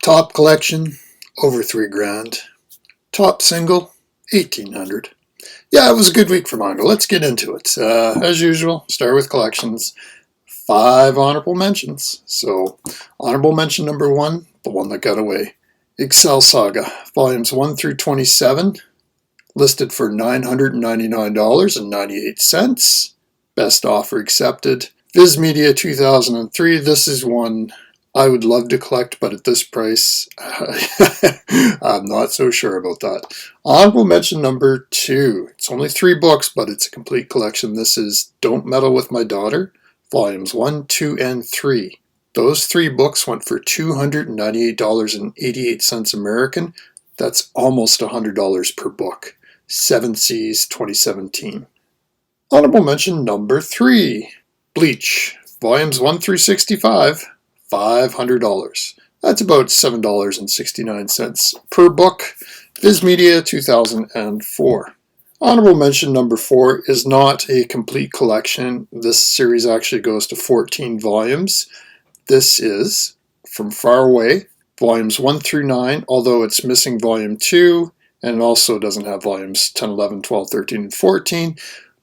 Top collection, over $3,000. Top single, 1,800. Yeah, it was a good week for manga. Let's get into it. As usual, start with collections. 5 honorable mentions. So, honorable mention number 1, the one that got away. Excel Saga, volumes 1 through 27, listed for $999.98. Best offer accepted. Viz Media 2003, this is one I would love to collect, but at this price, I'm not so sure about that. Honorable mention number 2. It's only 3 books, but it's a complete collection. This is Don't Meddle with My Daughter, volumes 1, 2, and 3. Those 3 books went for $298.88 American. That's almost $100 per book. 7 Seas 2017. Honorable mention number 3. Bleach, volumes 1 through 65. $500. That's about $7.69 per book. Viz Media 2004. Honorable mention number 4 is not a complete collection. This series actually goes to 14 volumes. This is From Far Away, volumes 1 through 9, although it's missing volume 2, and it also doesn't have volumes 10, 11, 12, 13, and 14.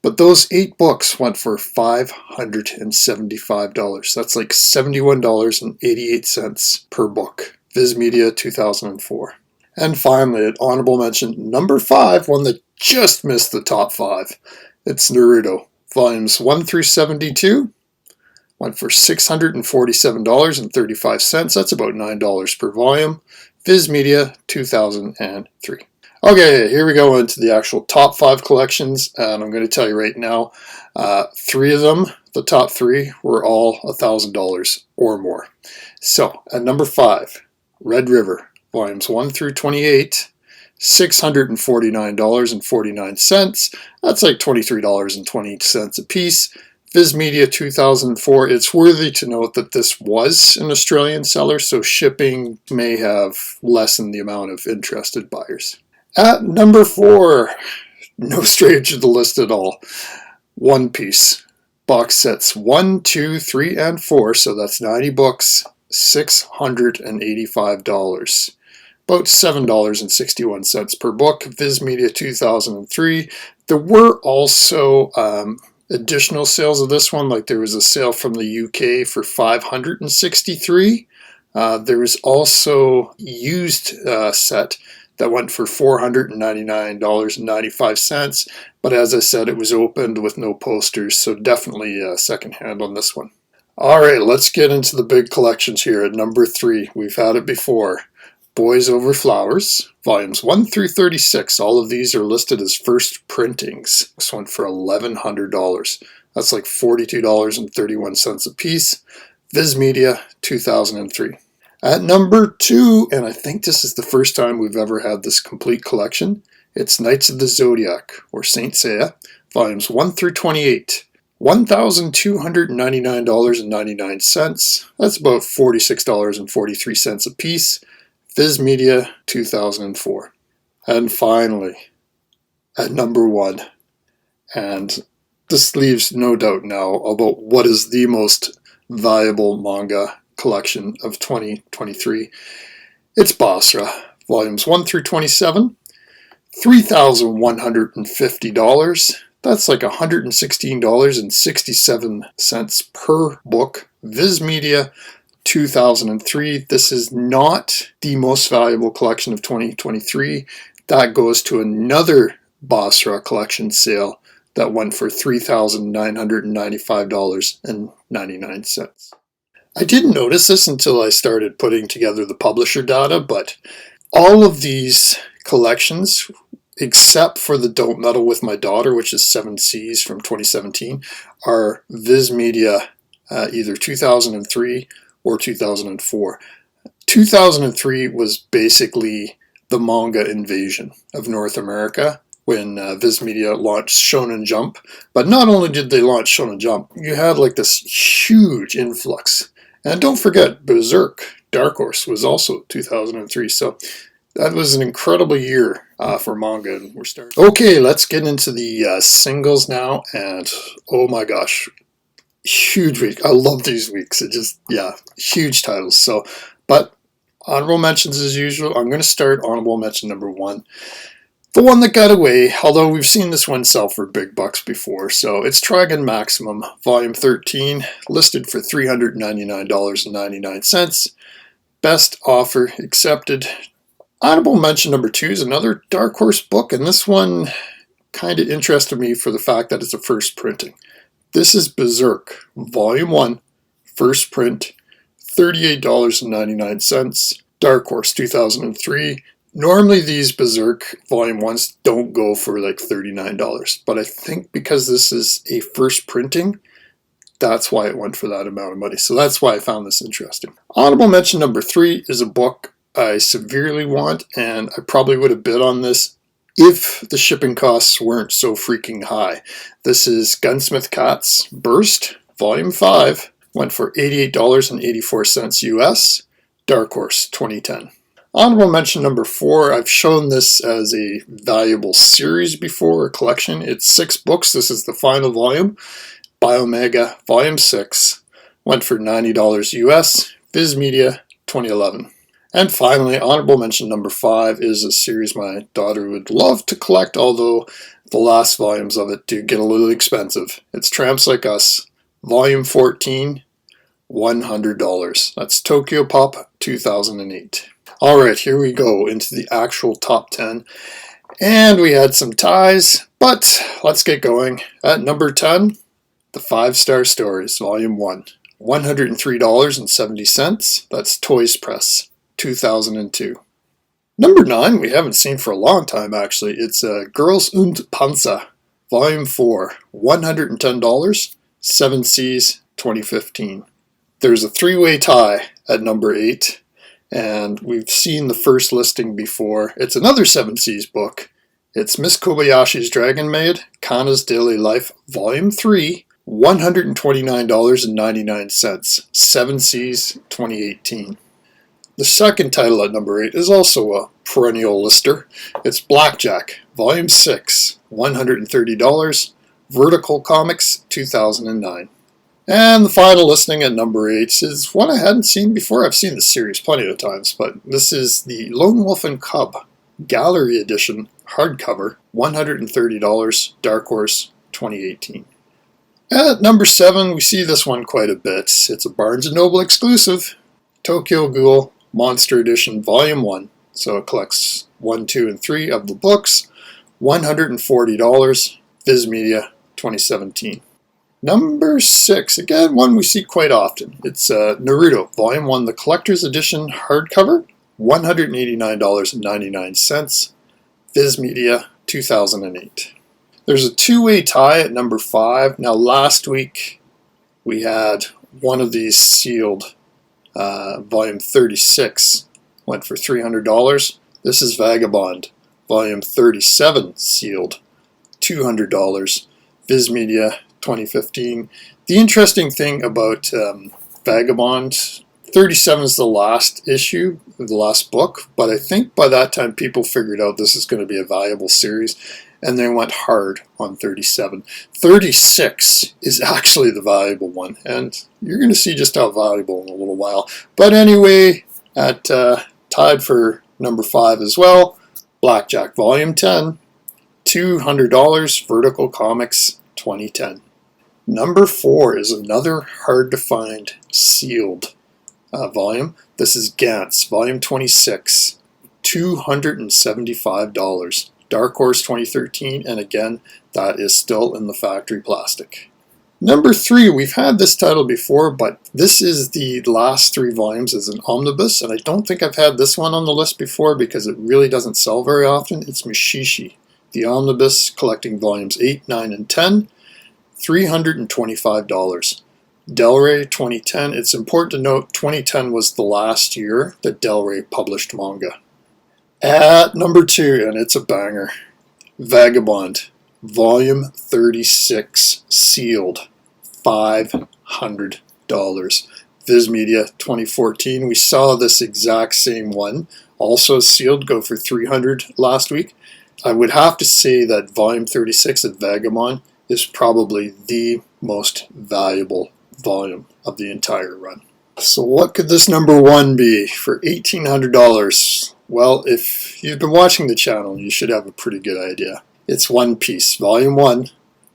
But those 8 books went for $575. That's like $71.88 per book. Viz Media 2004. And finally, at honorable mention number 5, one that just missed the top 5. It's Naruto. Volumes 1 through 72 went for $647.35. That's about $9 per volume. Viz Media 2003. Okay, here we go into the actual top 5 collections, and I'm going to tell you right now, 3 of them, the top 3, were all $1,000 or more. So, at number 5, Red River, volumes 1 through 28, $649.49. That's like $23.20 a piece. Viz Media 2004. It's worthy to note that this was an Australian seller, so shipping may have lessened the amount of interested buyers. At number 4, no stranger to the list at all, One Piece. Box sets 1, 2, 3, and 4, so that's 90 books, $685. About $7.61 per book. Viz Media 2003. There were also additional sales of this one, like there was a sale from the UK for $563. There was also used set that went for $499.95, but as I said, it was opened with no posters, so definitely secondhand on this one. Alright, let's get into the big collections here. At number 3, we've had it before. Boys Over Flowers, volumes 1 through 36. All of these are listed as first printings. This one for $1,100. That's like $42.31 a piece. Viz Media 2003. At number 2, and I think this is the first time we've ever had this complete collection, it's Knights of the Zodiac, or Saint Seiya, volumes 1 through 28. $1,299.99. That's about $46.43 a piece. Viz Media 2004. And finally, at number 1, and this leaves no doubt now about what is the most valuable manga collection of 2023. It's Basra, volumes 1 through 27, $3,150. That's like $116.67 per book. Viz Media 2003. This is not the most valuable collection of 2023. That goes to another Basra collection sale that went for $3,995.99. I didn't notice this until I started putting together the publisher data, but all of these collections, except for the Don't Meddle with My Daughter, which is 7 Seas from 2017, are Viz Media either 2003 or 2004. 2003 was basically the manga invasion of North America when Viz Media launched Shonen Jump. But not only did they launch Shonen Jump, you had like this huge influx. And don't forget, Berserk, Dark Horse, was also 2003. So that was an incredible year for manga. And we're starting. Okay, let's get into the singles now. And oh my gosh, huge week. I love these weeks. It just, yeah, huge titles. So, but Honorable mentions as usual. I'm going to start honorable mention number 1. The one that got away, although we've seen this one sell for big bucks before, so it's Trigon Maximum, Volume 13, listed for $399.99. Best offer accepted. Honorable mention number 2 is another Dark Horse book, and this one kind of interested me for the fact that it's a first printing. This is Berserk, Volume 1, first print, $38.99. Dark Horse 2003. Normally these Berserk Volume 1s don't go for like $39, but I think because this is a first printing, that's why it went for that amount of money. So that's why I found this interesting. Honorable mention number 3 is a book I severely want, and I probably would have bid on this if the shipping costs weren't so freaking high. This is Gunsmith Cat's Burst, Volume 5, went for $88.84 US, Dark Horse 2010. Honorable mention number 4, I've shown this as a valuable series before, a collection. It's 6 books, this is the final volume. Manga, Volume 6, went for $90 US, Viz Media 2011. And finally, honorable mention number 5 is a series my daughter would love to collect, although the last volumes of it do get a little expensive. It's Tramps Like Us, Volume 14, $100. That's Tokyo Pop 2008. Alright, here we go into the actual top 10. And we had some ties, but let's get going. At number 10, The 5-Star Stories, Volume 1, $103.70. That's Toys Press, 2002. Number 9, we haven't seen for a long time actually. It's Girls und Panzer, Volume 4, $110, 7 Seas, 2015. There's a 3-way tie at number 8, and we've seen the first listing before. It's another 7 Seas book. It's Miss Kobayashi's Dragon Maid, Kana's Daily Life, Volume 3, $129.99, 7 Seas, 2018. The second title at number 8 is also a perennial lister. It's Blackjack, Volume 6, $130, Vertical Comics, 2009. And the final listing at number 8 is one I hadn't seen before. I've seen this series plenty of times, but this is the Lone Wolf and Cub Gallery Edition hardcover, $130, Dark Horse, 2018. At number 7, we see this one quite a bit. It's a Barnes & Noble exclusive, Tokyo Ghoul Monster Edition Volume 1. So it collects 1, 2, and 3 of the books, $140, Viz Media, 2017. Number 6, again, one we see quite often. It's Naruto, Volume 1, the Collector's Edition hardcover, $189.99, Viz Media, 2008. There's a 2-way tie at number 5. Now, last week we had one of these sealed, Volume 36, went for $300. This is Vagabond, Volume 37, sealed, $200, Viz Media, 2015. The interesting thing about Vagabond, 37 is the last issue, the last book, but I think by that time people figured out this is going to be a valuable series, and they went hard on 37. 36 is actually the valuable one, and you're going to see just how valuable in a little while. But anyway, at tied for number 5 as well, Blackjack Volume 10, $200, Vertical Comics, 2010. Number 4 is another hard-to-find sealed volume. This is Gantz, Volume 26, $275. Dark Horse 2013, and again, that is still in the factory plastic. Number 3, we've had this title before, but this is the last 3 volumes as an omnibus, and I don't think I've had this one on the list before because it really doesn't sell very often. It's Mushishi, the omnibus, collecting volumes 8, 9, and 10, $325. Del Rey 2010. It's important to note 2010 was the last year that Del Rey published manga. At number 2, and it's a banger, Vagabond, Volume 36, sealed, $500. Viz Media 2014. We saw this exact same one, also sealed, go for $300 last week. I would have to say that Volume 36 of Vagabond is probably the most valuable volume of the entire run. So what could this number one be for $1,800? Well, if you've been watching the channel, you should have a pretty good idea. It's One Piece, Volume 1,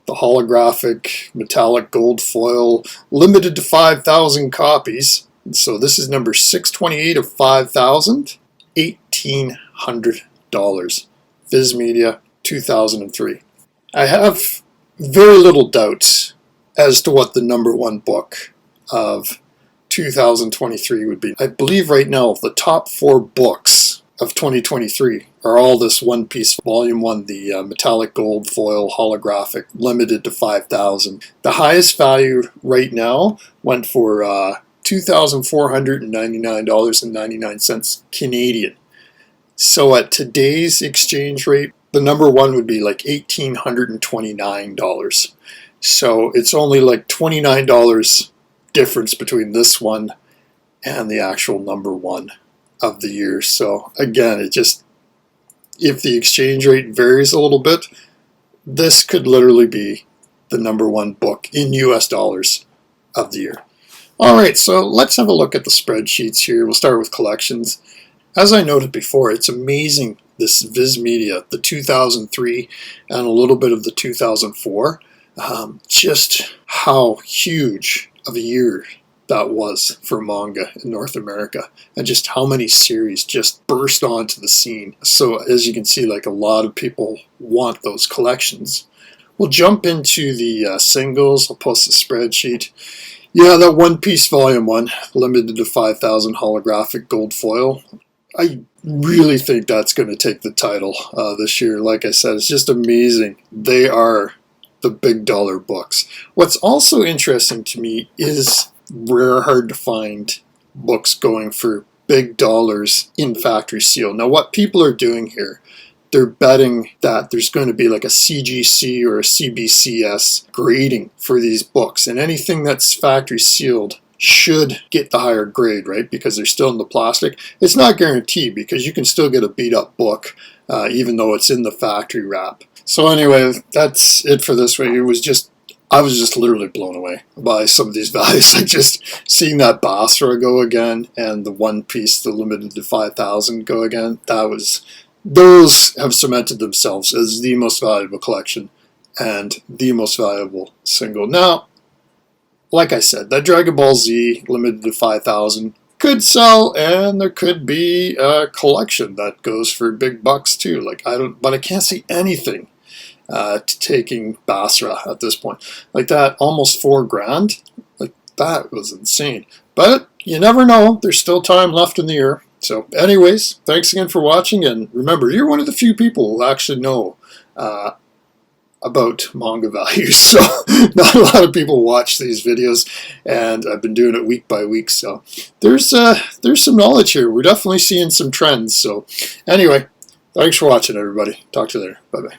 the holographic metallic gold foil, limited to 5,000 copies. So this is number 628 of 5,000, $1,800. Viz Media, 2003. I have very little doubt as to what the number one book of 2023 would be. I believe right now the top 4 books of 2023 are all this One Piece Volume 1, the metallic gold foil holographic, limited to 5,000. The highest value right now went for $2,499.99 Canadian. So at today's exchange rate, the number one would be like $1,829. So it's only like $29 difference between this one and the actual number one of the year. So again, it just, if the exchange rate varies a little bit, this could literally be the number one book in US dollars of the year. All right, so let's have a look at the spreadsheets here. We'll start with collections. As I noted before, it's amazing, this Viz Media, the 2003 and a little bit of the 2004, just how huge of a year that was for manga in North America, and just how many series just burst onto the scene. So as you can see, like, a lot of people want those collections. We'll jump into the singles. I'll post a spreadsheet. Yeah, that One Piece Volume 1, limited to 5,000 holographic gold foil. I really think that's going to take the title this year. Like I said, it's just amazing. They are the big dollar books. What's also interesting to me is rare, hard to find books going for big dollars in factory seal. Now what people are doing here, they're betting that there's going to be like a CGC or a CBCS grading for these books, and anything that's factory sealed should get the higher grade, right? Because they're still in the plastic. It's not guaranteed, because you can still get a beat up book even though it's in the factory wrap. So anyway, that's it for this week. I was just literally blown away by some of these values. Like, just seeing that Basra go again and the One Piece, the limited to 5,000 go again. Those have cemented themselves as the most valuable collection and the most valuable single. Now, like I said, that Dragon Ball Z limited to 5,000 could sell, and there could be a collection that goes for big bucks too. Like, but I can't see anything taking Basra at this point. Like, that almost $4,000, like, that was insane. But you never know, there's still time left in the year. So anyways, thanks again for watching, and remember, you're one of the few people who actually know about manga values. So not a lot of people watch these videos, and I've been doing it week by week, so there's some knowledge here. We're definitely seeing some trends. So anyway, thanks for watching, everybody. Talk to you later. Bye bye.